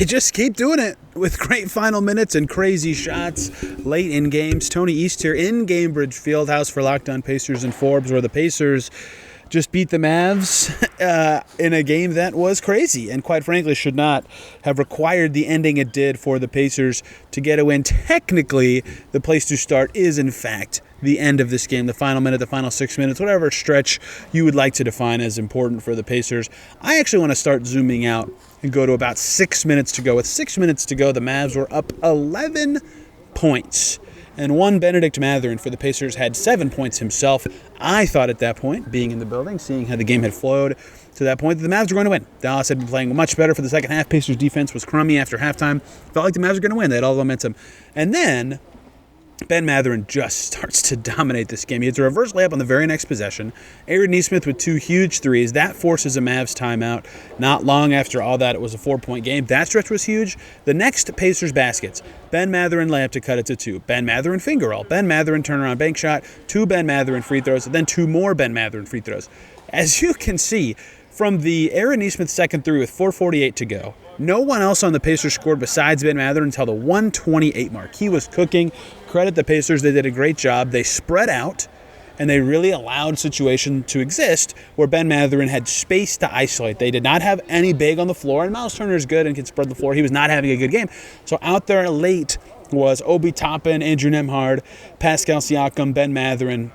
they just keep doing it with great final minutes and crazy shots late in games. Tony East here in Gainbridge Fieldhouse for Locked On Pacers and Forbes, where the Pacers just beat the Mavs in a game that was crazy and quite frankly should not have required the ending it did for the Pacers to get a win. Technically, the place to start is, in fact, the end of this game, the final minute, the final 6 minutes, whatever stretch you would like to define as important for the Pacers. I actually want to start zooming out and go to about 6 minutes to go. With 6 minutes to go, the Mavs were up 11 points. And one Bennedict Mathurin for the Pacers had 7 points himself. I thought at that point, being in the building, seeing how the game had flowed to that point, that the Mavs were going to win. Dallas had been playing much better for the second half. Pacers defense was crummy after halftime. Felt like the Mavs were going to win. They had all the momentum. And then Ben Mathurin just starts to dominate this game. He hits a reverse layup on the very next possession. Aaron Nesmith with 2 huge threes. That forces a Mavs timeout. Not long after all that, it was a 4-point game. That stretch was huge. The next Pacers baskets, Ben Mathurin layup to cut it to 2. Ben Mathurin finger roll. Ben Mathurin turnaround bank shot. 2 Ben Mathurin free throws. And then 2 more Ben Mathurin free throws. As you can see, from the Aaron Nesmith second three with 4:48 to go, no one else on the Pacers scored besides Ben Mathurin until the 1:28 mark. He was cooking. Credit the Pacers. They did a great job. They spread out, and they really allowed situation to exist where Ben Mathurin had space to isolate. They did not have any big on the floor, and Miles Turner is good and can spread the floor. He was not having a good game. So out there late was Obi Toppin, Andrew Nembhard, Pascal Siakam, Ben Mathurin.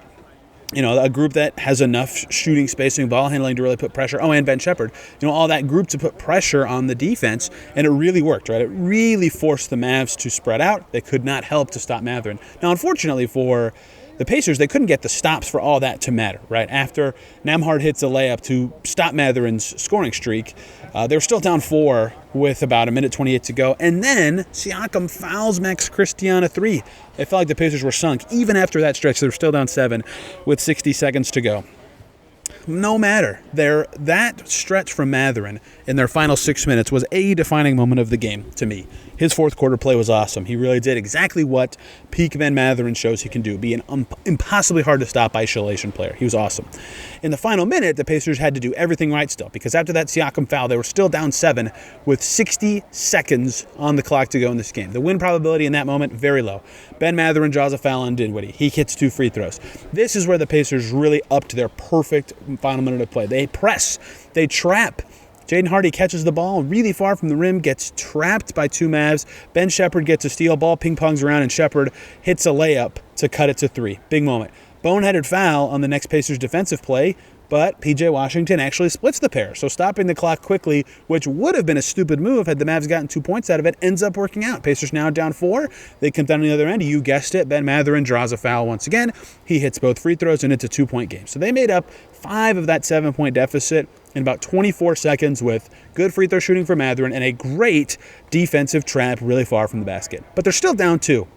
You know, a group that has enough shooting, spacing, ball handling to really put pressure. Oh, and Ben Shepherd. You know, all that group to put pressure on the defense, and it really worked, right? It really forced the Mavs to spread out. They could not help to stop Mathurin. Now, unfortunately for the Pacers, they couldn't get the stops for all that to matter, right? After Nembhard hits a layup to stop Mathurin's scoring streak, they were still down 4 with about 1:28 to go. And then Siakam fouls Max Christie on a 3. It felt like the Pacers were sunk. Even after that stretch, they were still down 7 with 60 seconds to go. No matter. That stretch from Mathurin in their final 6 minutes was a defining moment of the game to me. His fourth quarter play was awesome. He really did exactly what peak Ben Mathurin shows he can do, be an impossibly hard to stop isolation player. He was awesome. In the final minute, the Pacers had to do everything right still, because after that Siakam foul, they were still down 7 with 60 seconds on the clock to go in this game. The win probability in that moment, very low. Ben Mathurin draws a foul on Dinwiddie. He hits 2 free throws. This is where the Pacers really upped their perfect final minute of play. They press. They trap. Jaden Hardy catches the ball really far from the rim, gets trapped by 2 Mavs. Ben Shepherd gets a steal, ball ping-pongs around, and Shepherd hits a layup to cut it to 3. Big moment. Boneheaded foul on the next Pacers defensive play, but P.J. Washington actually splits the pair. So stopping the clock quickly, which would have been a stupid move had the Mavs gotten 2 points out of it, ends up working out. Pacers now down 4. They come down on the other end. You guessed it. Ben Mathurin draws a foul once again. He hits both free throws, and it's a 2-point game. So they made up 5 of that 7-point deficit in about 24 seconds with good free throw shooting for Mathurin and a great defensive trap really far from the basket. But they're still down 2.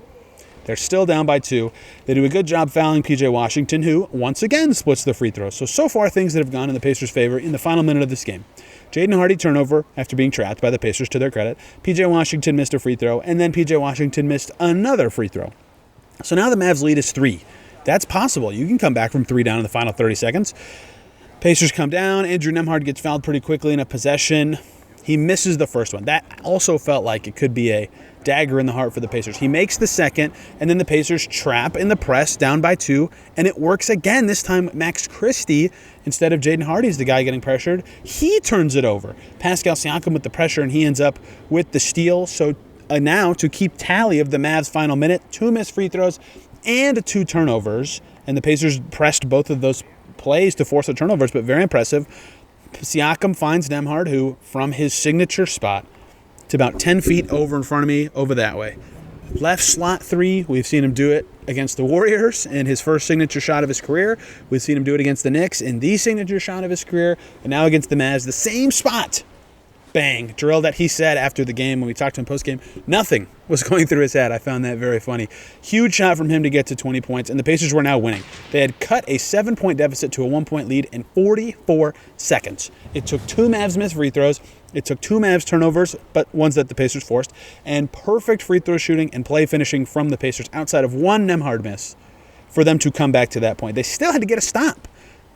They're still down by 2. They do a good job fouling P.J. Washington, who, once again, splits the free throws. So far, things that have gone in the Pacers' favor in the final minute of this game. Jaden Hardy turnover after being trapped by the Pacers, to their credit. P.J. Washington missed a free throw, and then P.J. Washington missed another free throw. So now the Mavs lead is 3. That's possible. You can come back from 3 down in the final 30 seconds. Pacers come down. Andrew Nembhard gets fouled pretty quickly in a possession. He misses the first one. That also felt like it could be a dagger in the heart for the Pacers. He makes the second, and then the Pacers trap in the press, down by 2, and it works again. This time, Max Christie, instead of Jaden Hardy, is the guy getting pressured. He turns it over. Pascal Siakam with the pressure, and he ends up with the steal. So now, to keep tally of the Mavs' final minute, 2 missed free throws and 2 turnovers, and the Pacers pressed both of those plays to force the turnovers, but very impressive. Siakam finds Nembhard, who, from his signature spot, to about 10 feet over in front of me, over that way. Left slot 3, we've seen him do it against the Warriors in his first signature shot of his career. We've seen him do it against the Knicks in the signature shot of his career. And now against the Mavs, the same spot. Bang. Drill that he said after the game when we talked to him post-game, nothing was going through his head. I found that very funny. Huge shot from him to get to 20 points, and the Pacers were now winning. They had cut a 7-point deficit to a 1-point lead in 44 seconds. It took 2 Mavs missed free throws. It took 2 Mavs turnovers, but ones that the Pacers forced, and perfect free throw shooting and play finishing from the Pacers outside of 1 Nembhard miss for them to come back to that point. They still had to get a stop.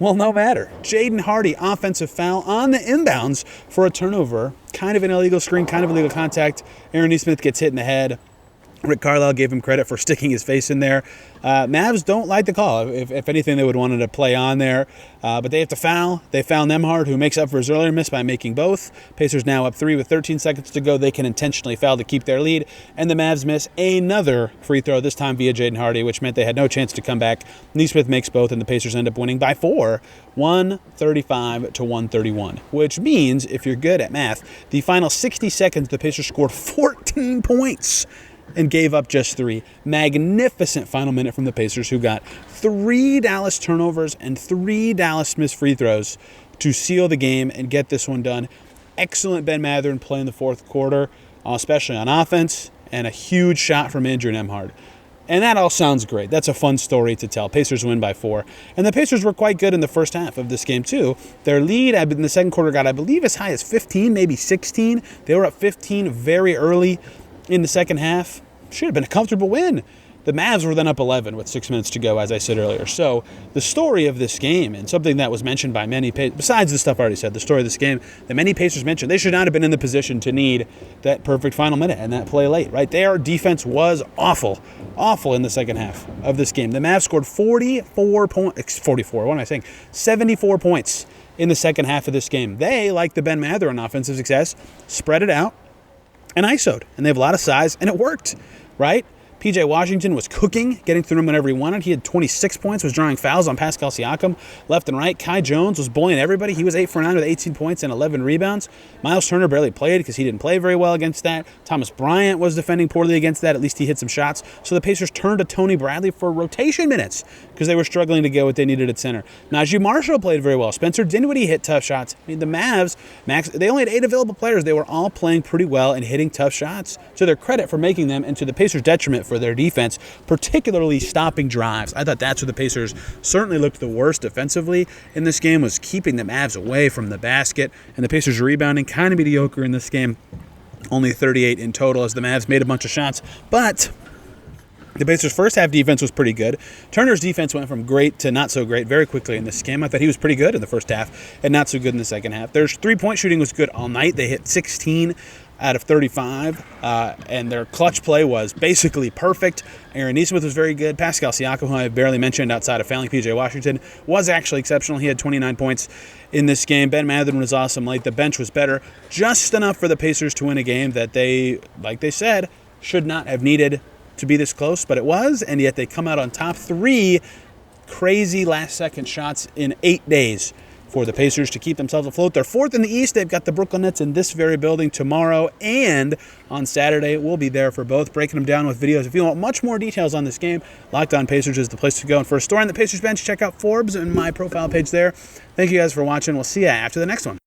Well, no matter. Jaden Hardy, offensive foul on the inbounds for a turnover. Kind of an illegal screen, kind of illegal contact. Aaron Nesmith gets hit in the head. Rick Carlisle gave him credit for sticking his face in there. Mavs don't like the call. If anything, they would want to play on there. But they have to foul. They foul Nembhard, who makes up for his earlier miss by making both. Pacers now up 3 with 13 seconds to go. They can intentionally foul to keep their lead. And the Mavs miss another free throw, this time via Jaden Hardy, which meant they had no chance to come back. Nesmith makes both, and the Pacers end up winning by 4, 135 to 131. Which means, if you're good at math, the final 60 seconds, the Pacers scored 14 points. And gave up just 3. Magnificent final minute from the Pacers, who got 3 Dallas turnovers and 3 Dallas missed free throws to seal the game and get this one done. Excellent Ben Mathurin play in the fourth quarter, especially on offense, and a huge shot from Andrew Nembhard. And that all sounds great. That's a fun story to tell. Pacers win by 4. And the Pacers were quite good in the first half of this game, too. Their lead in the second quarter got, I believe, as high as 15, maybe 16. They were up 15 very early in the second half. Should have been a comfortable win. The Mavs were then up 11 with 6 minutes to go, as I said earlier. So the story of this game, and something that was mentioned by many, besides the stuff I already said, the story of this game that many Pacers mentioned, they should not have been in the position to need that perfect final minute and that play late, right? Their defense was awful in the second half of this game. The Mavs scored 74 points in the second half of this game. They, like the Ben Mathurin offensive success, spread it out and ISO'd. And they have a lot of size, and it worked, right? P.J. Washington was cooking, getting through him whenever he wanted. He had 26 points, was drawing fouls on Pascal Siakam left and right. Kai Jones was bullying everybody. He was 8 for 9 with 18 points and 11 rebounds. Miles Turner barely played because he didn't play very well against that. Thomas Bryant was defending poorly against that. At least he hit some shots. So the Pacers turned to Tony Bradley for rotation minutes because they were struggling to get what they needed at center. Najee Marshall played very well. Spencer Dinwiddie hit tough shots. I mean, the Mavs, they only had 8 available players. They were all playing pretty well and hitting tough shots, to their credit for making them, and to the Pacers' detriment for their defense, particularly stopping drives. I thought that's where the Pacers certainly looked the worst defensively in this game, was keeping the Mavs away from the basket, and the Pacers rebounding kind of mediocre in this game, only 38 in total as the Mavs made a bunch of shots. But the Pacers' first half defense was pretty good. Turner's defense went from great to not so great very quickly in this game. I thought he was pretty good in the first half and not so good in the second half. Their three-point shooting was good all night. They hit 16 out of 35, and their clutch play was basically perfect. Aaron Nesmith was very good. Pascal Siakam, who I barely mentioned outside of fouling P.J. Washington, was actually exceptional. He had 29 points in this game. Ben Mathurin was awesome. Like, the bench was better, just enough for the Pacers to win a game that they, like they said, should not have needed to be this close, but it was, and yet they come out on top. 3 crazy last-second shots in 8 days for the Pacers to keep themselves afloat. They're 4th in the East. They've got the Brooklyn Nets in this very building tomorrow, and on Saturday we'll be there for both, breaking them down with videos. If you want much more details on this game, Locked On Pacers is the place to go. And for a story on the Pacers bench, check out Forbes and my profile page there. Thank you guys for watching. We'll see you after the next one.